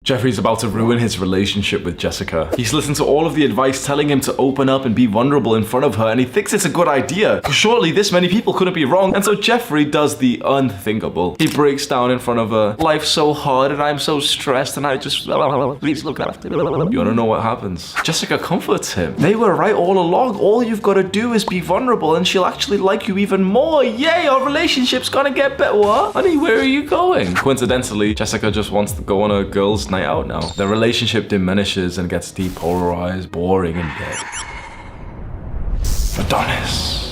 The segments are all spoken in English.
Jeffrey's about to ruin his relationship with Jessica. He's listened to all of the advice telling him to open up and be vulnerable in front of her, and he thinks it's a good idea. Surely this many people couldn't be wrong. And so Jeffrey does the unthinkable. He breaks down in front of her. Life's so hard and I'm so stressed and I just... Please look after me. You wanna know what happens? Jessica comforts him. They were right all along. All you've got to do is be vulnerable and she'll actually like you even more. Yay, our relationship's gonna get better. What? Honey, where are you going? Coincidentally, Jessica just wants to go on a girl's night out now. Their relationship diminishes and gets depolarized, boring, and dead. Adonis.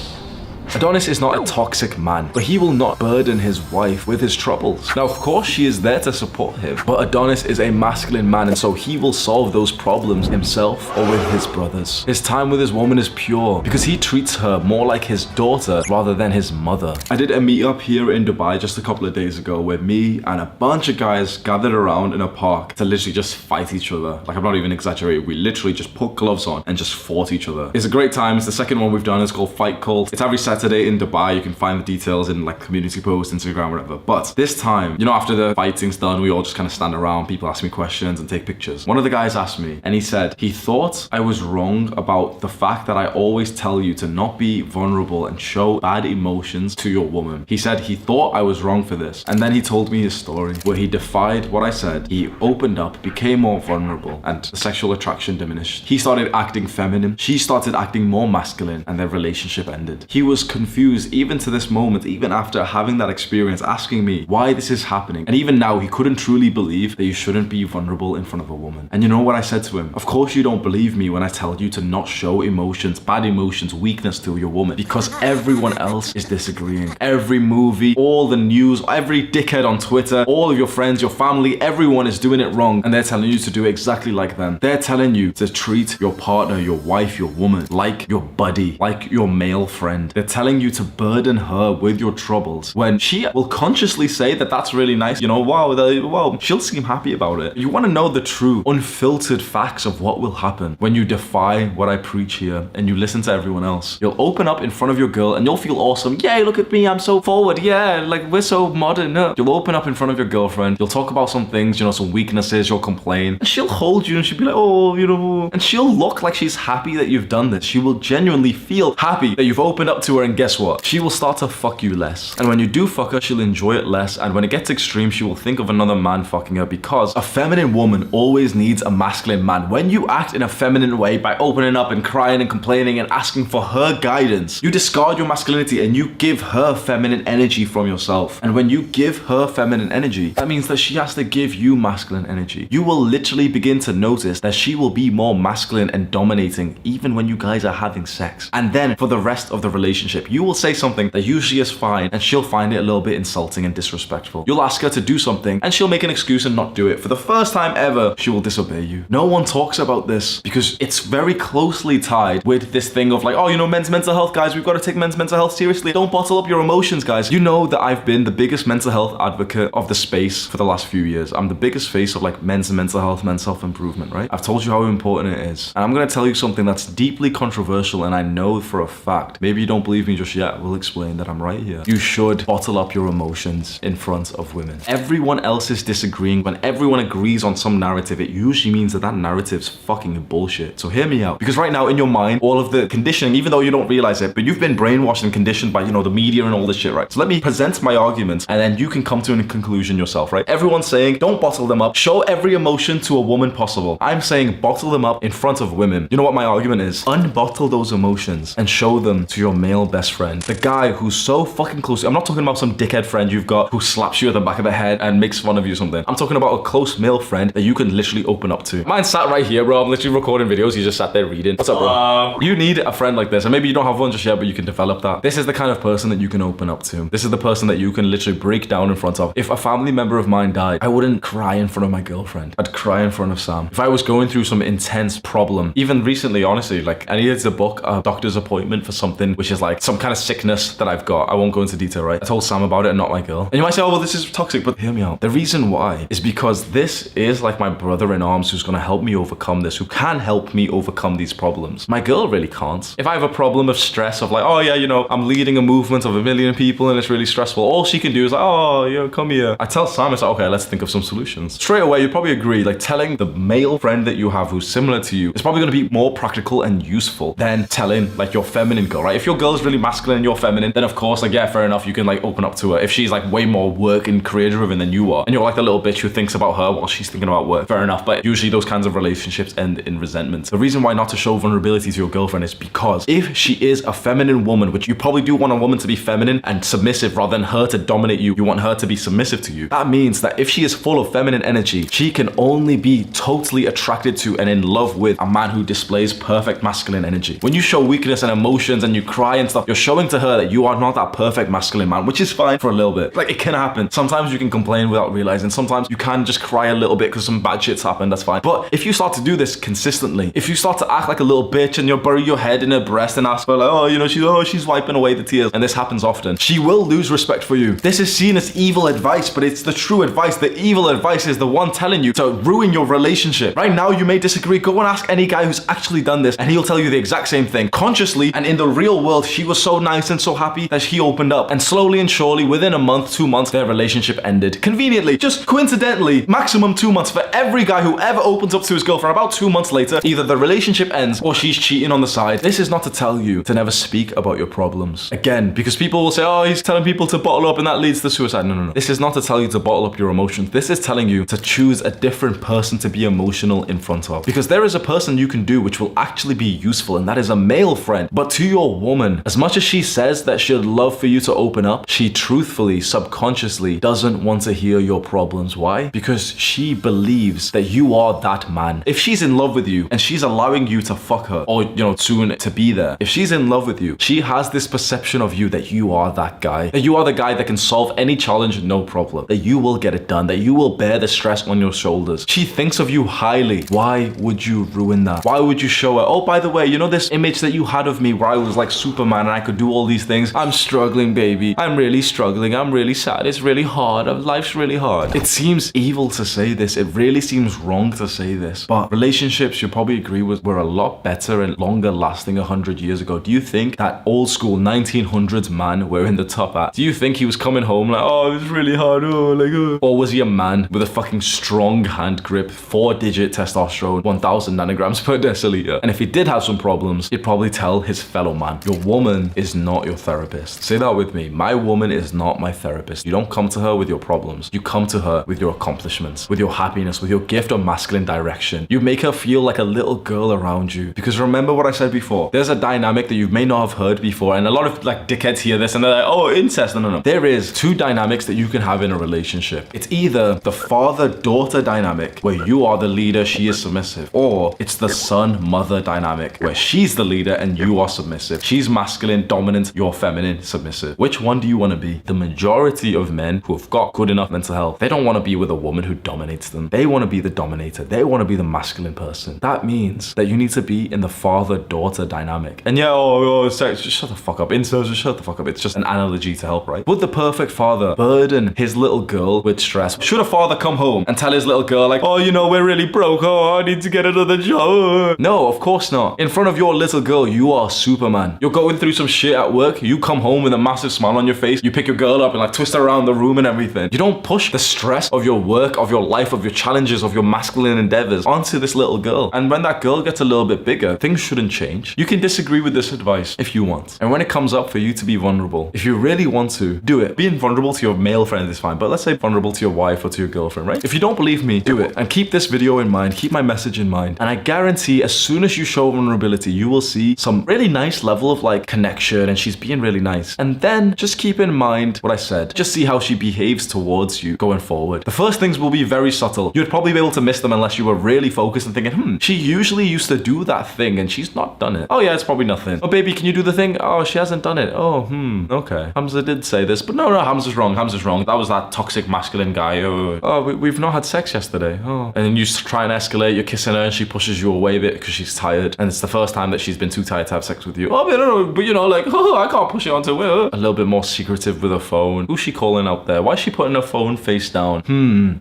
Adonis is not a toxic man, but he will not burden his wife with his troubles. Now, of course, she is there to support him, but Adonis is a masculine man, and so he will solve those problems himself or with his brothers. His time with his woman is pure because he treats her more like his daughter rather than his mother. I did a meetup here in Dubai just a couple of days ago where me and a bunch of guys gathered around in a park to literally just fight each other. Like, I'm not even exaggerating. We literally just put gloves on and just fought each other. It's a great time. It's the second one we've done. It's called Fight Cult. It's every Saturday in Dubai. You can find the details in like community posts, Instagram, whatever. But this time, you know, after the fighting's done, we all just kind of stand around, people ask me questions and take pictures. One of the guys asked me and he said he thought I was wrong about the fact that I always tell you to not be vulnerable and show bad emotions to your woman. He said he thought I was wrong for this. And then he told me his story where he defied what I said. He opened up, became more vulnerable, and the sexual attraction diminished. He started acting feminine. She started acting more masculine, and their relationship ended. He was confused even to this moment, even after having that experience, asking me why this is happening. And even now, he couldn't truly believe that you shouldn't be vulnerable in front of a woman. And you know what I said to him? Of course you don't believe me when I tell you to not show emotions, bad emotions, weakness to your woman, because everyone else is disagreeing. Every movie, all the news, every dickhead on Twitter, all of your friends, your family, everyone is doing it wrong, and they're telling you to do exactly like them. They're telling you to treat your partner, your wife, your woman, like your buddy, like your male friend. They're telling you to burden her with your troubles when she will consciously say that that's really nice. You know, wow, she'll seem happy about it. You want to know the true, unfiltered facts of what will happen when you defy what I preach here and you listen to everyone else. You'll open up in front of your girl and you'll feel awesome. Yay, look at me, I'm so forward. Yeah, like we're so modern. You'll open up in front of your girlfriend. You'll talk about some things, you know, some weaknesses. You'll complain. And she'll hold you and she'll be like, oh, you know, and she'll look like she's happy that you've done this. She will genuinely feel happy that you've opened up to her, and guess what? She will start to fuck you less. And when you do fuck her, she'll enjoy it less. And when it gets extreme, she will think of another man fucking her, because a feminine woman always needs a masculine man. When you act in a feminine way by opening up and crying and complaining and asking for her guidance, you discard your masculinity and you give her feminine energy from yourself. And when you give her feminine energy, that means that she has to give you masculine energy. You will literally begin to notice that she will be more masculine and dominating even when you guys are having sex. And then for the rest of the relationship, you will say something that usually is fine and she'll find it a little bit insulting and disrespectful. You'll ask her to do something and she'll make an excuse and not do it. For the first time ever, she will disobey you. No one talks about this because it's very closely tied with this thing of like, oh, you know, men's mental health, guys. We've got to take men's mental health seriously. Don't bottle up your emotions, guys. You know that I've been the biggest mental health advocate of the space for the last few years. I'm the biggest face of like men's mental health, men's self-improvement, right? I've told you how important it is. And I'm going to tell you something that's deeply controversial, and I know for a fact, maybe you don't believe me just yet, we'll explain that I'm right here. You should bottle up your emotions in front of women. Everyone else is disagreeing. When everyone agrees on some narrative, it usually means that that narrative's fucking bullshit. So hear me out. Because right now in your mind, all of the conditioning, even though you don't realize it, but you've been brainwashed and conditioned by, you know, the media and all this shit, right? So let me present my arguments and then you can come to a conclusion yourself, right? Everyone's saying, don't bottle them up. Show every emotion to a woman possible. I'm saying bottle them up in front of women. You know what my argument is? Unbottle those emotions and show them to your male best friend. The guy who's so fucking close. I'm not talking about some dickhead friend you've got who slaps you at the back of the head and makes fun of you or something. I'm talking about a close male friend that you can literally open up to. Mine sat right here, bro. I'm literally recording videos. He just sat there reading. What's up, bro? You need a friend like this, and maybe you don't have one just yet, but you can develop that. This is the kind of person that you can open up to. This is the person that you can literally break down in front of. If a family member of mine died, I wouldn't cry in front of my girlfriend. I'd cry in front of Sam. If I was going through some intense problem, even recently, honestly, like I needed to book a doctor's appointment for something which is like some kind of sickness that I've got. I won't go into detail, right? I told Sam about it and not my girl. And you might say, oh, well, this is toxic, but hear me out. The reason why is because this is like my brother in arms who's gonna help me overcome this, who can help me overcome these problems. My girl really can't. If I have a problem of stress of like, oh yeah, you know, I'm leading a movement of 1 million people and it's really stressful, all she can do is like, oh, you know, come here. I tell Sam, it's like, okay, let's think of some solutions. Straight away, you'd probably agree, like telling the male friend that you have who's similar to you is probably gonna be more practical and useful than telling like your feminine girl, right? If your girl's really masculine and you're feminine, then of course, like, yeah, fair enough, you can like open up to her. If she's like way more work and career driven than you are, and you're like the little bitch who thinks about her while she's thinking about work, fair enough. But usually those kinds of relationships end in resentment. The reason why not to show vulnerability to your girlfriend is because if she is a feminine woman, which you probably do want a woman to be feminine and submissive rather than her to dominate you, you want her to be submissive to you. That means that if she is full of feminine energy, she can only be totally attracted to and in love with a man who displays perfect masculine energy. When you show weakness and emotions and you cry and stuff, you're showing to her that you are not that perfect masculine man, which is fine for a little bit. Like, it can happen. Sometimes you can complain without realizing. Sometimes you can just cry a little bit because some bad shit's happened, that's fine. But if you start to do this consistently, if you start to act like a little bitch and you bury your head in her breast and ask for like, oh, you know, she's wiping away the tears, and this happens often, she will lose respect for you. This is seen as evil advice, but it's the true advice. The evil advice is the one telling you to ruin your relationship. Right now, you may disagree. Go and ask any guy who's actually done this, and he'll tell you the exact same thing. Consciously, and in the real world, she was so nice and so happy that he opened up. And slowly and surely, within a month, 2 months, their relationship ended. Conveniently, just coincidentally, maximum 2 months for every guy who ever opens up to his girlfriend. About 2 months later, either the relationship ends or she's cheating on the side. This is not to tell you to never speak about your problems. Again, because people will say, oh, he's telling people to bottle up and that leads to suicide. No. This is not to tell you to bottle up your emotions. This is telling you to choose a different person to be emotional in front of. Because there is a person you can do which will actually be useful, and that is a male friend. But to your woman, as much as she says that she'd love for you to open up, she truthfully, subconsciously doesn't want to hear your problems. Why? Because she believes that you are that man. If she's in love with you and she's allowing you to fuck her, or, you know, soon to be there, if she's in love with you, she has this perception of you that you are that guy, that you are the guy that can solve any challenge no problem, that you will get it done, that you will bear the stress on your shoulders. She thinks of you highly. Why would you ruin that? Why would you show her, oh, by the way, you know this image that you had of me where I was like Superman and I could do all these things? I'm struggling, baby. I'm really struggling. I'm really sad. It's really hard. Life's really hard. It seems evil to say this. It really seems wrong to say this. But relationships, you'll probably agree with, were a lot better and longer lasting 100 years ago. Do you think that old school 1900s man wearing the top hat, do you think he was coming home like, oh, it's really hard, oh, like, oh? Or was he a man with a fucking strong hand grip, 4-digit testosterone, 1000 nanograms per deciliter? And if he did have some problems, he'd probably tell his fellow man. Your woman is not your therapist. Say that with me. My woman is not my therapist. You don't come to her with your problems. You come to her with your accomplishments, with your happiness, with your gift of masculine direction. You make her feel like a little girl around you. Because remember what I said before, there's a dynamic that you may not have heard before, and a lot of like dickheads hear this and they're like, oh, incest. No. There is 2 dynamics that you can have in a relationship. It's either the father-daughter dynamic, where you are the leader, she is submissive, or it's the son-mother dynamic, where she's the leader and you are submissive. She's masculine, dominant, you're feminine, submissive. Which one do you want to be? The majority of men who have got good enough mental health, they don't want to be with a woman who dominates them. They want to be the dominator. They want to be the masculine person. That means that you need to be in the father-daughter dynamic. And yeah, sex, just shut the fuck up. Incels, just shut the fuck up. It's just an analogy to help, right? Would the perfect father burden his little girl with stress? Should a father come home and tell his little girl like, oh, you know, we're really broke. Oh, I need to get another job. No, of course not. In front of your little girl, you are Superman. You're going through some shit at work. You come home with a massive smile on your face. You pick your girl up and like twist her around the room and everything. You don't push the stress of your work, of your life, of your challenges, of your masculine endeavors onto this little girl. And when that girl gets a little bit bigger, things shouldn't change. You can disagree with this advice if you want. And when it comes up for you to be vulnerable, if you really want to, do it. Being vulnerable to your male friend is fine, but let's say vulnerable to your wife or to your girlfriend, right? If you don't believe me, do it. And keep this video in mind, keep my message in mind. And I guarantee as soon as you show vulnerability, you will see some really nice level of like connection and she's being really nice. And then just keep in mind what I said. Just see how she behaves towards you going forward. The first things will be very subtle. You'd probably be able to miss them unless you were really focused and thinking, she usually used to do that thing and she's not done it. Oh yeah, it's probably nothing. Oh baby, can you do the thing? Oh, she hasn't done it. Oh, okay. Hamza did say this, but no, Hamza's wrong. That was that toxic masculine guy. We've not had sex yesterday. Oh. And then you try and escalate, you're kissing her and she pushes you away a bit because she's tired. And it's the first time that she's been too tired to have sex with you. Oh, but know, like, oh, I can't push it onto her. A little bit more secretive with her phone. Who's she calling out there? Why is she putting her phone face down?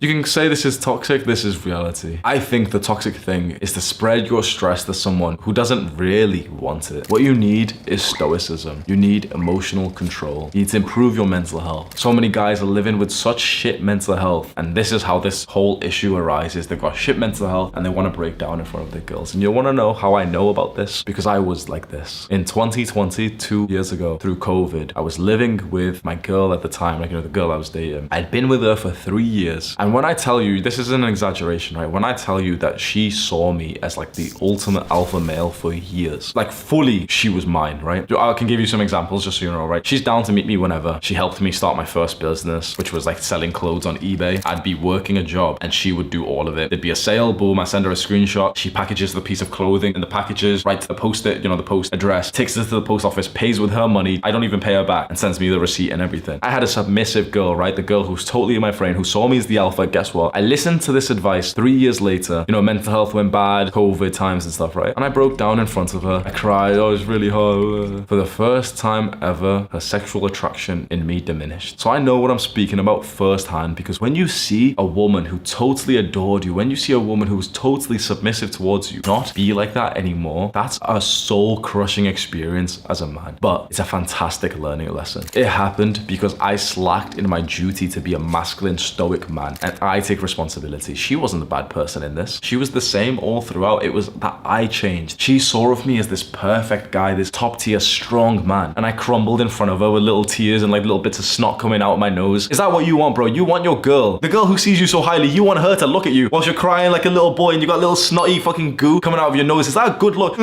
You can say this is toxic. This is reality. I think the toxic thing is to spread your stress to someone who doesn't really want it. What you need is stoicism. You need emotional control. You need to improve your mental health. So many guys are living with such shit mental health, and this is how this whole issue arises. They've got shit mental health and they want to break down in front of their girls. And you want to know how I know about this? Because I was like this. In 2020, 2 years ago, through COVID, I was living with my girl at the time, like, you know, the girl I was dating. I'd been with her for 3 years. And when I tell you, this isn't an exaggeration, right? When I tell you that she saw me as like the ultimate alpha male for years, like fully she was mine, right? I can give you some examples just so you know, right? She's down to meet me whenever. She helped me start my first business, which was like selling clothes on eBay. I'd be working a job and she would do all of it. There'd be a sale, boom, I send her a screenshot. She packages the piece of clothing in the packages, writes the post-it, you know, the post address, takes it to the post office, pays with her money. I don't even pay her back and sends me the receipt and everything. I had a submissive girl, right? The girl who's totally my friend, who saw me as the alpha. Guess what? I listened to this advice 3 years later. You know, mental health went bad, COVID times and stuff, right? And I broke down in front of her. I cried. Oh, it was really hard. For the first time ever, her sexual attraction in me diminished. So I know what I'm speaking about firsthand, because when you see a woman who totally adored you, when you see a woman who's totally submissive towards you not be like that anymore, that's a soul-crushing experience as a man. But it's a fantastic learning lesson. It happened because I slacked in my duty to be a masculine, stoic man, and I take responsibility. She wasn't the bad person in this. She was the same all throughout. It was that I changed. She saw of me as this perfect guy, this top-tier, strong man, and I crumbled in front of her with little tears and like little bits of snot coming out of my nose. Is that what you want, bro? You want your girl, the girl who sees you so highly, you want her to look at you whilst you're crying like a little boy and you got little snotty fucking goo coming out of your nose. Is that a good look?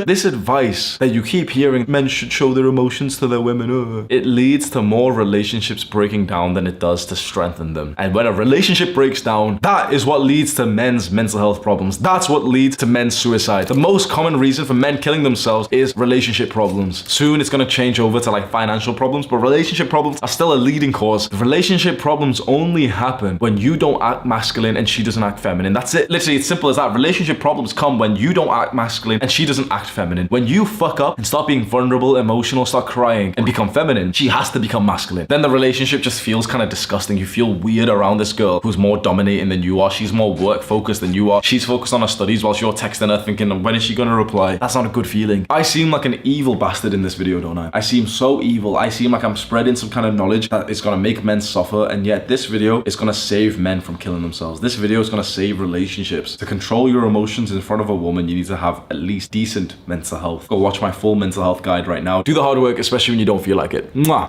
This advice that you keep hearing, men should show their emotions to their women, it leads to more relationships breaking down than it does to strengthen them. And when a relationship breaks down, that is what leads to men's mental health problems. That's what leads to men's suicide. The most common reason for men killing themselves is relationship problems. Soon it's gonna change over to like financial problems, but relationship problems are still a leading cause. The relationship problems only happen when you don't act masculine and she doesn't act feminine. That's it. Literally, it's simple as that. Relationship problems come when you don't act masculine and she doesn't act feminine. When you fuck up and start being vulnerable, emotional, start crying and become feminine, she has to become masculine. Then the relationship just feels kind of disgusting. You feel weird around this girl who's more dominating than you are. She's more work focused than you are. She's focused on her studies whilst you're texting her thinking, when is she gonna reply? That's not a good feeling. I seem like an evil bastard in this video, don't I? I seem so evil. I seem like I'm spreading some kind of knowledge that is gonna make men suffer, and yet this video is gonna save men from killing themselves. This video is gonna save relationships. To control your emotions in front of a woman, you need to have at least decent mental health. Go watch my full mental health guide right now. Do the hard work, especially when you don't feel like it. Mwah!